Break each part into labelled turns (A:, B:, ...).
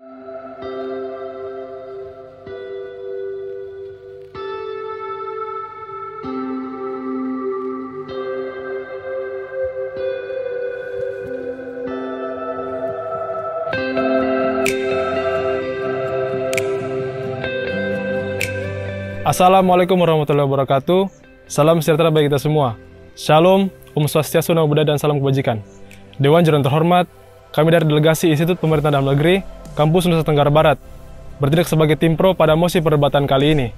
A: Assalamualaikum warahmatullahi wabarakatuh. Salam sejahtera bagi kita semua. Shalom, Om Swastiastu, Namo Buddhaya, dan salam kebajikan. Dewan Juri yang terhormat, kami dari Delegasi Institut Pemerintah Dalam Negeri, Kampus Nusa Tenggara Barat, bertindak sebagai tim pro pada mosi perdebatan kali ini.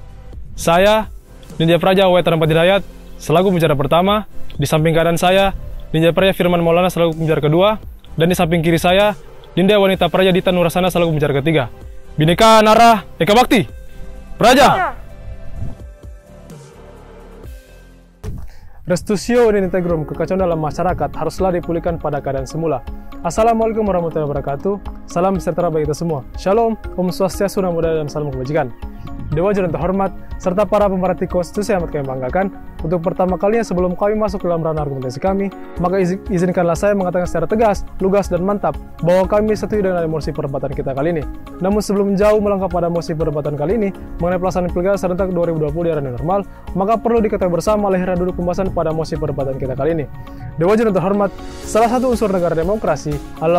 A: Saya, Nindya Praja W. Tanpa Hidayat, selaku pembicara pertama. Di samping kanan saya, Nindya Praja Firman Maulana selaku pembicara kedua, dan di samping kiri saya, Nindya Wanita Praja Dita Nurasana selaku pembicara ketiga. Bhinneka Nara Eka Bakti, Praja! Restitutio in integrum, kekacauan dalam masyarakat haruslah dipulihkan pada keadaan semula. Assalamualaikum warahmatullahi wabarakatuh. Salam sejahtera bagi kita semua. Shalom, Om Swastiastu, Namo Buddhaya, dan salam kebajikan. Dewa Juri yang terhormat, serta para pemerhati konstitusi yang amat kami banggakan, untuk pertama kalinya sebelum kami masuk ke dalam ranah argumentasi kami, maka izinkanlah saya mengatakan secara tegas, lugas, dan mantap bahwa kami setuju dengan mosi perdebatan kita kali ini. Namun sebelum jauh melangkah pada mosi perdebatan kali ini mengenai pelaksanaan pilkada serentak 2020 di era normal, maka perlu diketahui bersama lahirnya duduk pembahasan pada mosi perdebatan kita kali ini. Dewa Juri yang terhormat, salah satu unsur negara demokrasi adalah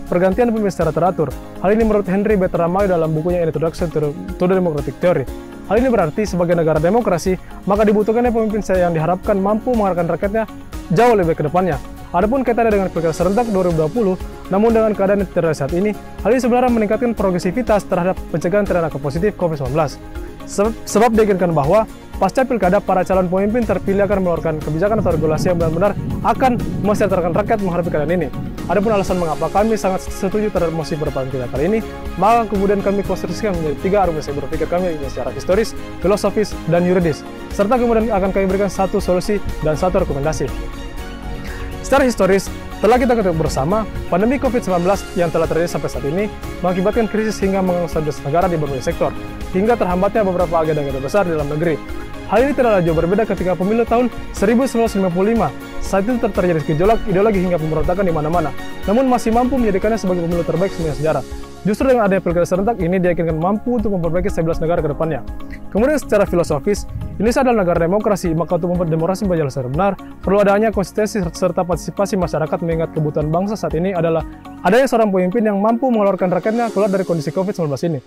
A: pergantian pemimpin secara teratur. Hal ini menurut Henry B. Ramayo dalam bukunya Introduction to the Democratic Theory. Hal ini berarti sebagai negara demokrasi, maka dibutuhkannya pemimpin yang diharapkan mampu mengarahkan rakyatnya jauh lebih ke depannya. Adapun kaitannya dengan pilkada serentak 2020, namun dengan keadaan yang terjadi saat ini, hal ini sebenarnya meningkatkan progresivitas terhadap pencegahan terhadap positif COVID-19. Sebab diinginkan bahwa pasca pilkada, para calon pemimpin terpilih akan mengeluarkan kebijakan atau regulasi yang benar-benar akan mesejahterakan rakyat menghadapi keadaan ini. Adapun alasan mengapa kami sangat setuju terhadap mosi perdebatan kita kali ini, maka kemudian kami konstruksikan menjadi 3 argumentasi berpikir kami secara historis, filosofis, dan yuridis. Serta kemudian akan kami berikan satu solusi dan satu rekomendasi. Secara historis, telah kita ketahui bersama, pandemi COVID-19 yang telah terjadi sampai saat ini mengakibatkan krisis hingga mengganggu stabilitas negara di berbagai sektor, hingga terhambatnya beberapa agenda-agenda besar di dalam negeri. Hal ini tidaklah jauh berbeda ketika pemilu tahun 1955. Saat itu terjadi gejolak ideologi hingga pemberontakan di mana-mana, namun masih mampu menjadikannya sebagai pemilu terbaik sepanjang sejarah. Justru dengan adanya pilkada serentak ini diyakinkan mampu untuk memperbaiki stabilitas negara ke depannya. Kemudian secara filosofis, Indonesia adalah negara demokrasi, maka untuk membuat demokrasi berjalan secara benar, perlu adanya konsistensi serta partisipasi masyarakat mengingat kebutuhan bangsa saat ini adalah adanya seorang pemimpin yang mampu mengeluarkan rakyatnya keluar dari kondisi COVID-19 ini.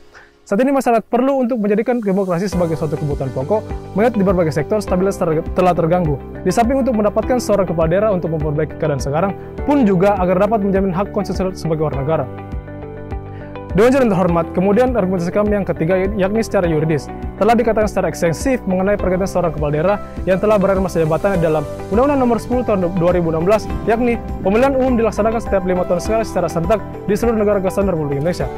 A: Saat ini masyarakat perlu untuk menjadikan demokrasi sebagai suatu kebutuhan pokok, mengingat di berbagai sektor stabilitas telah terganggu. Di samping untuk mendapatkan seorang kepala daerah untuk memperbaiki keadaan sekarang, pun juga agar dapat menjamin hak konstitusional sebagai warga negara. Dewan Juri yang terhormat, kemudian argumentasi kami yang ketiga yakni secara yuridis. Telah dikatakan secara ekstensif mengenai pergantian seorang kepala daerah yang telah berakhir masa jabatannya dalam Undang-Undang Nomor 10 Tahun 2016, yakni pemilihan umum dilaksanakan setiap 5 tahun sekali secara serentak di seluruh negara kesatuan Republik Indonesia.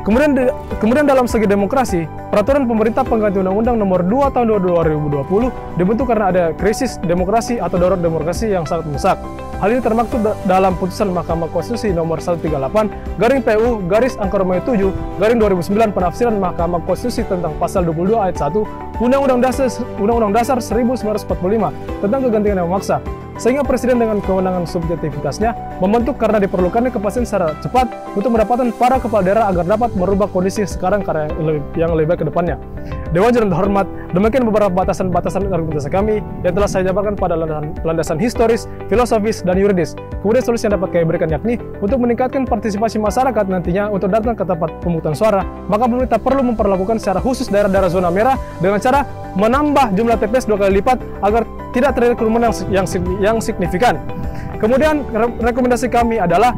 A: Kemudian dalam segi demokrasi, peraturan pemerintah pengganti Undang-Undang Nomor 2 Tahun 2020 dibentuk karena ada krisis demokrasi atau darurat demokrasi yang sangat mendesak. Hal ini termaktub dalam putusan Mahkamah Konstitusi Nomor 138/PU/7/2009 penafsiran Mahkamah Konstitusi tentang Pasal 22 Ayat 1 Undang-Undang Dasar 1945 tentang kegantian yang memaksa, sehingga Presiden dengan kewenangan subjektivitasnya membentuk karena diperlukannya kepastian secara cepat untuk mendapatkan para kepala daerah agar dapat merubah kondisi sekarang karena yang lebih baik ke depannya. Dewan Juri yang terhormat, demikian beberapa batasan-batasan argumentasi kami yang telah saya jabarkan pada landasan historis, filosofis, dan yuridis. Kemudian solusi yang dapat kami berikan yakni untuk meningkatkan partisipasi masyarakat nantinya untuk datang ke tempat pemungutan suara, maka pemerintah perlu memperlakukan secara khusus daerah-daerah zona merah dengan cara menambah jumlah TPS 2 kali lipat agar tidak terjadi kerumunan yang signifikan. Kemudian rekomendasi kami adalah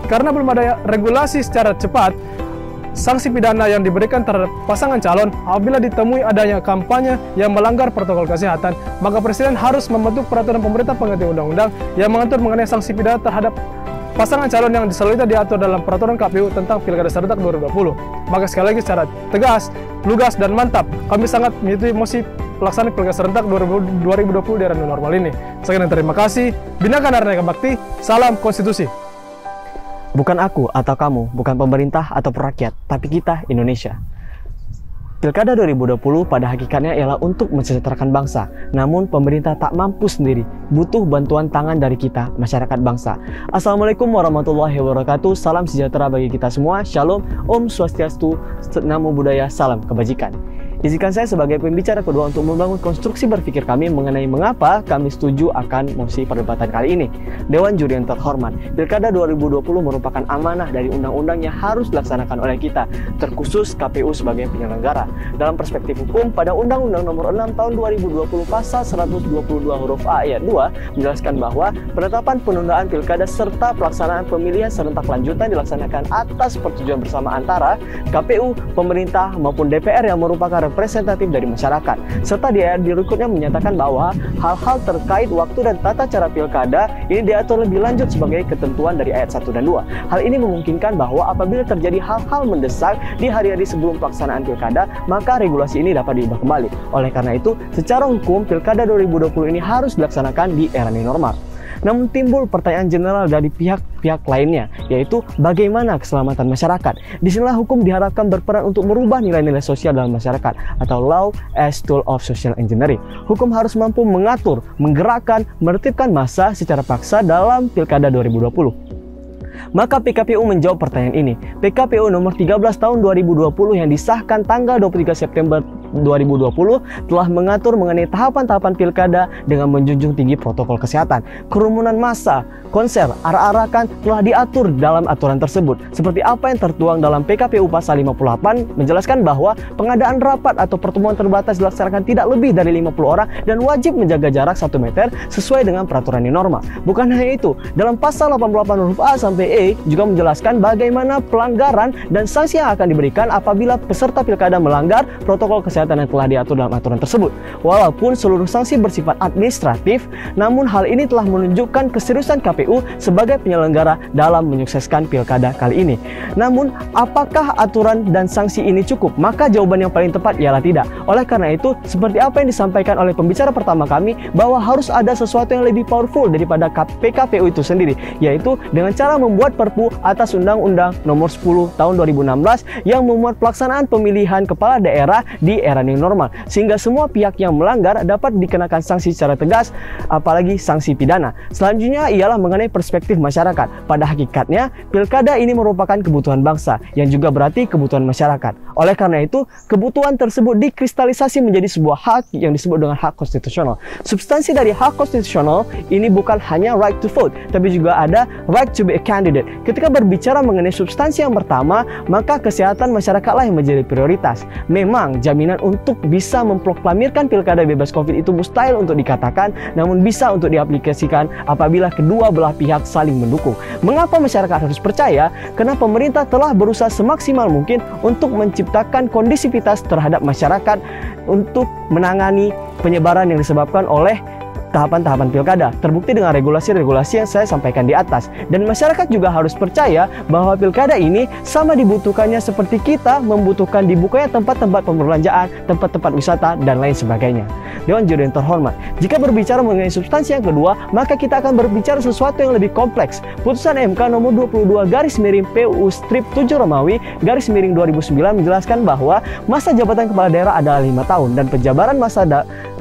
A: karena belum ada regulasi secara cepat, sanksi pidana yang diberikan terhadap pasangan calon apabila ditemui adanya kampanye yang melanggar protokol kesehatan, maka Presiden harus membentuk peraturan pemerintah pengganti undang-undang yang mengatur mengenai sanksi pidana terhadap pasangan calon yang selanjutnya diatur dalam peraturan KPU tentang Pilkada Serentak 2020. Maka sekali lagi secara tegas, lugas, dan mantap, kami sangat menyetujui mosi pelaksanaan Pilkada Serentak 2020 di era normal ini. Sekian dan terima kasih. Bhinneka Nara Eka Bakti, salam konstitusi.
B: Bukan aku atau kamu, bukan pemerintah atau rakyat, tapi kita Indonesia. Pilkada 2020 pada hakikatnya ialah untuk mensejahterakan bangsa. Namun pemerintah tak mampu sendiri, butuh bantuan tangan dari kita, masyarakat bangsa. Assalamualaikum warahmatullahi wabarakatuh. Salam sejahtera bagi kita semua. Shalom, Om Swastiastu, Namo Buddhaya, salam kebajikan. Izinkan saya sebagai pembicara kedua untuk membangun konstruksi berpikir kami mengenai mengapa kami setuju akan mosi perdebatan kali ini. Dewan Juri yang terhormat, Pilkada 2020 merupakan amanah dari undang-undang yang harus dilaksanakan oleh kita, terkhusus KPU sebagai penyelenggara. Dalam perspektif hukum, pada Undang-Undang Nomor 6 Tahun 2020 Pasal 122 huruf A ayat 2 menjelaskan bahwa penetapan penundaan pilkada serta pelaksanaan pemilihan serentak lanjutan dilaksanakan atas persetujuan bersama antara KPU, pemerintah maupun DPR yang merupakan representatif dari masyarakat. Serta di ayat berikutnya menyatakan bahwa hal-hal terkait waktu dan tata cara pilkada ini diatur lebih lanjut sebagai ketentuan dari ayat 1 dan 2. Hal ini memungkinkan bahwa apabila terjadi hal-hal mendesak di hari-hari sebelum pelaksanaan pilkada, maka regulasi ini dapat diubah kembali. Oleh karena itu, secara hukum pilkada 2020 ini harus dilaksanakan di era new normal. Namun timbul pertanyaan general dari pihak-pihak lainnya, yaitu bagaimana keselamatan masyarakat. Disinilah hukum diharapkan berperan untuk merubah nilai-nilai sosial dalam masyarakat, atau law as tool of social engineering. Hukum harus mampu mengatur, menggerakkan, menertibkan massa secara paksa dalam pilkada 2020. Maka PKPU menjawab pertanyaan ini. PKPU nomor 13 tahun 2020 yang disahkan tanggal 23 September 2020 telah mengatur mengenai tahapan-tahapan pilkada dengan menjunjung tinggi protokol kesehatan. Kerumunan massa, konser, arak-arakan telah diatur dalam aturan tersebut. Seperti apa yang tertuang dalam PKPU pasal 58 menjelaskan bahwa pengadaan rapat atau pertemuan terbatas dilaksanakan tidak lebih dari 50 orang dan wajib menjaga jarak 1 meter sesuai dengan peraturan yang normal. Bukan hanya itu, dalam pasal 88 huruf A sampai E juga menjelaskan bagaimana pelanggaran dan sanksi yang akan diberikan apabila peserta pilkada melanggar protokol kesehatan yang telah diatur dalam aturan tersebut. Walaupun seluruh sanksi bersifat administratif, namun hal ini telah menunjukkan keseriusan KPU sebagai penyelenggara dalam menyukseskan pilkada kali ini. Namun, apakah aturan dan sanksi ini cukup? Maka jawaban yang paling tepat ialah tidak. Oleh karena itu, seperti apa yang disampaikan oleh pembicara pertama kami, bahwa harus ada sesuatu yang lebih powerful daripada PKPU itu sendiri, yaitu dengan cara membuat Perpu atas Undang-Undang Nomor 10 Tahun 2016 yang memuat pelaksanaan pemilihan kepala daerah di era new normal, sehingga semua pihak yang melanggar dapat dikenakan sanksi secara tegas, apalagi sanksi pidana. Selanjutnya ialah mengenai perspektif masyarakat. Pada hakikatnya, pilkada ini merupakan kebutuhan bangsa, yang juga berarti kebutuhan masyarakat. Oleh karena itu, kebutuhan tersebut dikristalisasi menjadi sebuah hak yang disebut dengan hak konstitusional. Substansi dari hak konstitusional ini bukan hanya right to vote, tapi juga ada right to be a candidate. Ketika berbicara mengenai substansi yang pertama, maka kesehatan masyarakatlah yang menjadi prioritas. Memang jaminan untuk bisa memproklamirkan pilkada bebas COVID itu mustahil untuk dikatakan, namun bisa untuk diaplikasikan apabila kedua belah pihak saling mendukung. Mengapa masyarakat harus percaya? Karena pemerintah telah berusaha semaksimal mungkin untuk menciptakan kondisivitas terhadap masyarakat untuk menangani penyebaran yang disebabkan oleh tahapan-tahapan pilkada, terbukti dengan regulasi-regulasi yang saya sampaikan di atas. Dan masyarakat juga harus percaya bahwa pilkada ini sama dibutuhkannya seperti kita membutuhkan dibukanya tempat-tempat pembelanjaan, tempat-tempat wisata, dan lain sebagainya. Dewan Juri yang terhormat, jika berbicara mengenai substansi yang kedua, maka kita akan berbicara sesuatu yang lebih kompleks. Putusan MK nomor 22/PU/7 Romawi /2009 menjelaskan bahwa masa jabatan kepala daerah adalah 5 tahun dan penjabaran masa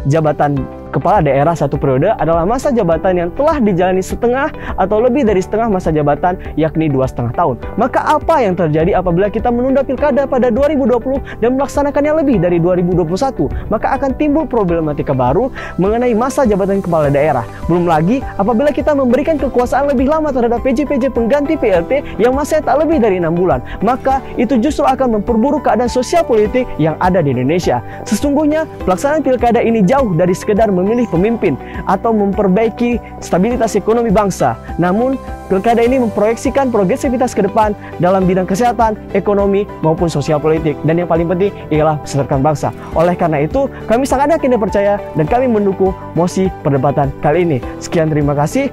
B: jabatan kepala daerah satu periode adalah masa jabatan yang telah dijalani setengah atau lebih dari setengah masa jabatan, yakni 2,5 tahun. Maka apa yang terjadi apabila kita menunda pilkada pada 2020 dan melaksanakannya lebih dari 2021? Maka akan timbul problematika baru mengenai masa jabatan kepala daerah. Belum lagi apabila kita memberikan kekuasaan lebih lama terhadap PJ-PJ pengganti PLT yang masanya tak lebih dari 6 bulan, maka itu justru akan memperburuk keadaan sosial politik yang ada di Indonesia. Sesungguhnya pelaksanaan pilkada ini jauh dari sekedar memilih pemimpin atau memperbaiki stabilitas ekonomi bangsa. Namun, pilkada ini memproyeksikan progresivitas ke depan dalam bidang kesehatan, ekonomi, maupun sosial politik. Dan yang paling penting ialah kesejahteraan bangsa. Oleh karena itu, kami sangat yakin dan percaya dan kami mendukung mosi perdebatan kali ini. Sekian, terima kasih.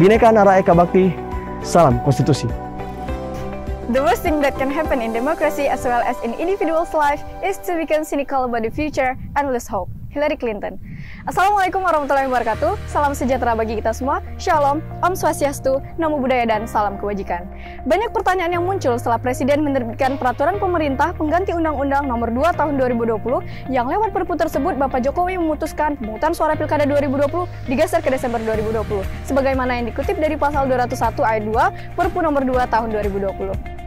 B: Bhinneka Nara Eka Bhakti, salam konstitusi.
C: The worst thing that can happen in democracy as well as in individuals' life is to become cynical about the future and lose hope. Hillary Clinton. Assalamualaikum warahmatullahi wabarakatuh. Salam sejahtera bagi kita semua. Shalom, Om Swastiastu, Namo Buddhaya, dan salam kebajikan. Banyak pertanyaan yang muncul setelah Presiden menerbitkan peraturan pemerintah pengganti Undang-Undang Nomor 2 Tahun 2020 yang lewat Perpu tersebut Bapak Jokowi memutuskan pemungutan suara Pilkada 2020 digeser ke Desember 2020 sebagaimana yang dikutip dari pasal 201 ayat 2 Perpu Nomor 2 Tahun 2020.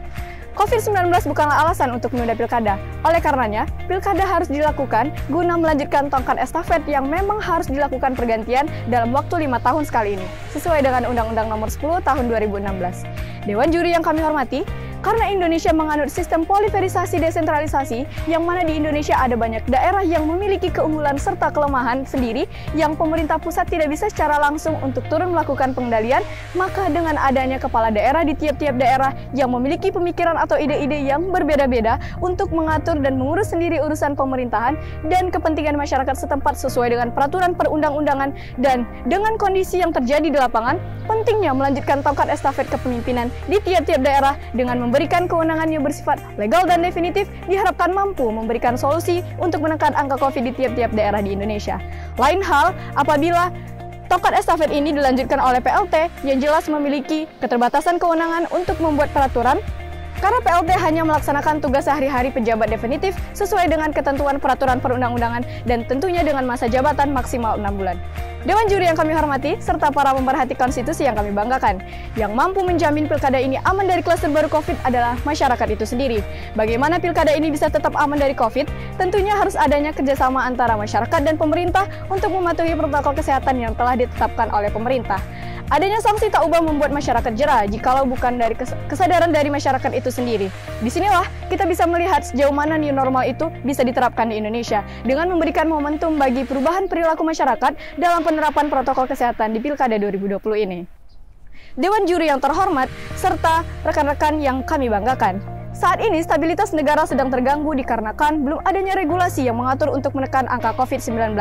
C: COVID-19 bukanlah alasan untuk menunda pilkada. Oleh karenanya, pilkada harus dilakukan guna melanjutkan tongkat estafet yang memang harus dilakukan pergantian dalam waktu 5 tahun sekali ini, sesuai dengan Undang-Undang Nomor 10 Tahun 2016. Dewan juri yang kami hormati, karena Indonesia menganut sistem poliferisasi desentralisasi, yang mana di Indonesia ada banyak daerah yang memiliki keunggulan serta kelemahan sendiri yang pemerintah pusat tidak bisa secara langsung untuk turun melakukan pengendalian, maka dengan adanya kepala daerah di tiap-tiap daerah yang memiliki pemikiran atau ide-ide yang berbeda-beda untuk mengatur dan mengurus sendiri urusan pemerintahan dan kepentingan masyarakat setempat sesuai dengan peraturan perundang-undangan dan dengan kondisi yang terjadi di lapangan, pentingnya melanjutkan tongkat estafet kepemimpinan di tiap-tiap daerah dengan memberikan kewenangan yang bersifat legal dan definitif diharapkan mampu memberikan solusi untuk menekan angka COVID di tiap-tiap daerah di Indonesia. Lain hal apabila tongkat estafet ini dilanjutkan oleh PLT yang jelas memiliki keterbatasan kewenangan untuk membuat peraturan, karena PLT hanya melaksanakan tugas sehari-hari pejabat definitif sesuai dengan ketentuan peraturan perundang-undangan dan tentunya dengan masa jabatan maksimal 6 bulan. Dewan juri yang kami hormati, serta para pemerhati konstitusi yang kami banggakan, yang mampu menjamin pilkada ini aman dari klaster baru COVID adalah masyarakat itu sendiri. Bagaimana pilkada ini bisa tetap aman dari COVID? Tentunya harus adanya kerjasama antara masyarakat dan pemerintah untuk mematuhi protokol kesehatan yang telah ditetapkan oleh pemerintah. Adanya sanksi tak ubah membuat masyarakat jera jikalau bukan dari kesadaran dari masyarakat itu sendiri. Disinilah kita bisa melihat sejauh mana new normal itu bisa diterapkan di Indonesia dengan memberikan momentum bagi perubahan perilaku masyarakat dalam penerapan protokol kesehatan di Pilkada 2020 ini. Dewan juri yang terhormat, serta rekan-rekan yang kami banggakan. Saat ini stabilitas negara sedang terganggu dikarenakan belum adanya regulasi yang mengatur untuk menekan angka COVID-19.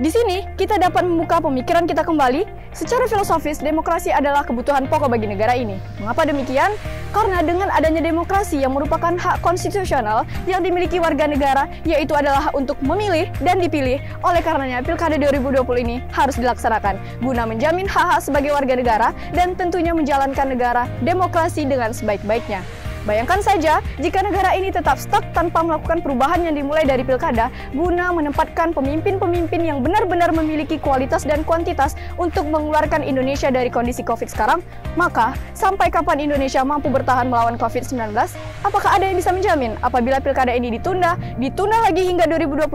C: Di sini, kita dapat membuka pemikiran kita kembali. Secara filosofis, demokrasi adalah kebutuhan pokok bagi negara ini. Mengapa demikian? Karena dengan adanya demokrasi yang merupakan hak konstitusional yang dimiliki warga negara, yaitu adalah hak untuk memilih dan dipilih. Oleh karenanya, Pilkada 2020 ini harus dilaksanakan guna menjamin hak-hak sebagai warga negara dan tentunya menjalankan negara demokrasi dengan sebaik-baiknya. Bayangkan saja jika negara ini tetap stuck tanpa melakukan perubahan yang dimulai dari pilkada guna menempatkan pemimpin-pemimpin yang benar-benar memiliki kualitas dan kuantitas untuk mengeluarkan Indonesia dari kondisi COVID sekarang, maka sampai kapan Indonesia mampu bertahan melawan COVID-19? Apakah ada yang bisa menjamin apabila pilkada ini ditunda lagi hingga 2021,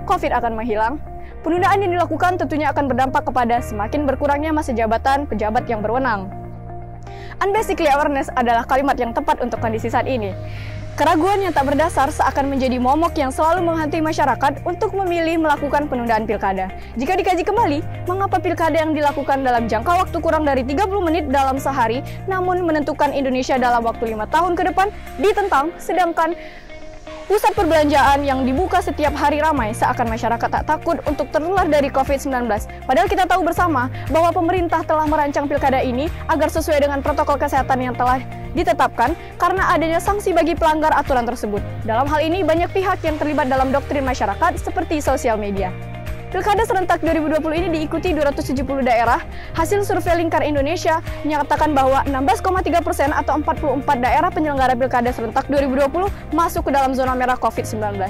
C: COVID akan menghilang? Penundaan yang dilakukan tentunya akan berdampak kepada semakin berkurangnya masa jabatan pejabat yang berwenang. Unbasically awareness adalah kalimat yang tepat untuk kondisi saat ini. Keraguan yang tak berdasar seakan menjadi momok yang selalu menghantui masyarakat untuk memilih melakukan penundaan pilkada. Jika dikaji kembali, mengapa pilkada yang dilakukan dalam jangka waktu kurang dari 30 menit dalam sehari, namun menentukan Indonesia dalam waktu 5 tahun ke depan ditentang, sedangkan pusat perbelanjaan yang dibuka setiap hari ramai seakan masyarakat tak takut untuk tertular dari COVID-19. Padahal kita tahu bersama bahwa pemerintah telah merancang pilkada ini agar sesuai dengan protokol kesehatan yang telah ditetapkan karena adanya sanksi bagi pelanggar aturan tersebut. Dalam hal ini banyak pihak yang terlibat dalam doktrin masyarakat seperti sosial media. Pilkada serentak 2020 ini diikuti 270 daerah. Hasil survei Lingkar Indonesia menyatakan bahwa 16,3% atau 44 daerah penyelenggara Pilkada serentak 2020 masuk ke dalam zona merah COVID-19.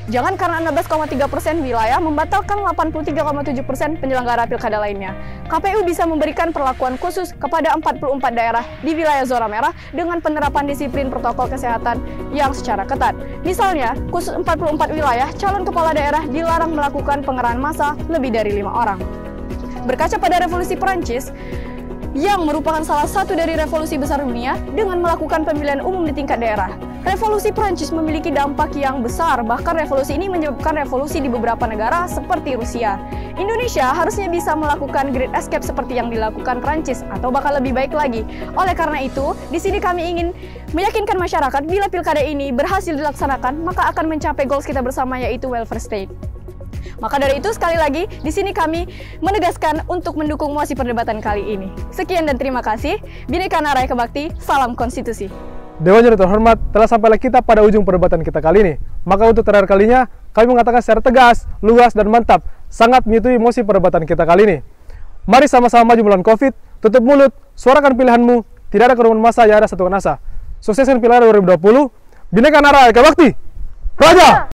C: Jangan karena 16,3% wilayah membatalkan 83,7% penyelenggara Pilkada lainnya. KPU bisa memberikan perlakuan khusus kepada 44 daerah di wilayah zona merah dengan penerapan disiplin protokol kesehatan yang secara ketat. Misalnya, khusus 44 wilayah, calon kepala daerah dilarang melakukan pengerahan massa lebih dari 5 orang. Berkaca pada revolusi Perancis, yang merupakan salah satu dari revolusi besar dunia dengan melakukan pemilihan umum di tingkat daerah. Revolusi Perancis memiliki dampak yang besar, bahkan revolusi ini menyebabkan revolusi di beberapa negara seperti Rusia. Indonesia harusnya bisa melakukan great escape seperti yang dilakukan Perancis atau bahkan lebih baik lagi. Oleh karena itu, di sini kami ingin meyakinkan masyarakat bila pilkada ini berhasil dilaksanakan, maka akan mencapai goals kita bersama yaitu welfare state. Maka dari itu sekali lagi di sini kami menegaskan untuk mendukung mosi perdebatan kali ini. Sekian dan terima kasih. Bhinneka Naraya Kebakti, salam konstitusi.
A: Dewan juri terhormat, telah sampailah kita pada ujung perdebatan kita kali ini. Maka untuk terakhir kalinya, kami mengatakan secara tegas, lugas, dan mantap sangat menyetujui mosi perdebatan kita kali ini. Mari sama-sama maju melawan COVID, tutup mulut, suarakan pilihanmu, tidak ada kerumunan massa, ya ada satukan asa. Sukseskan Pilkada 2020, Bhinneka Nara Eka Bakti, Praja!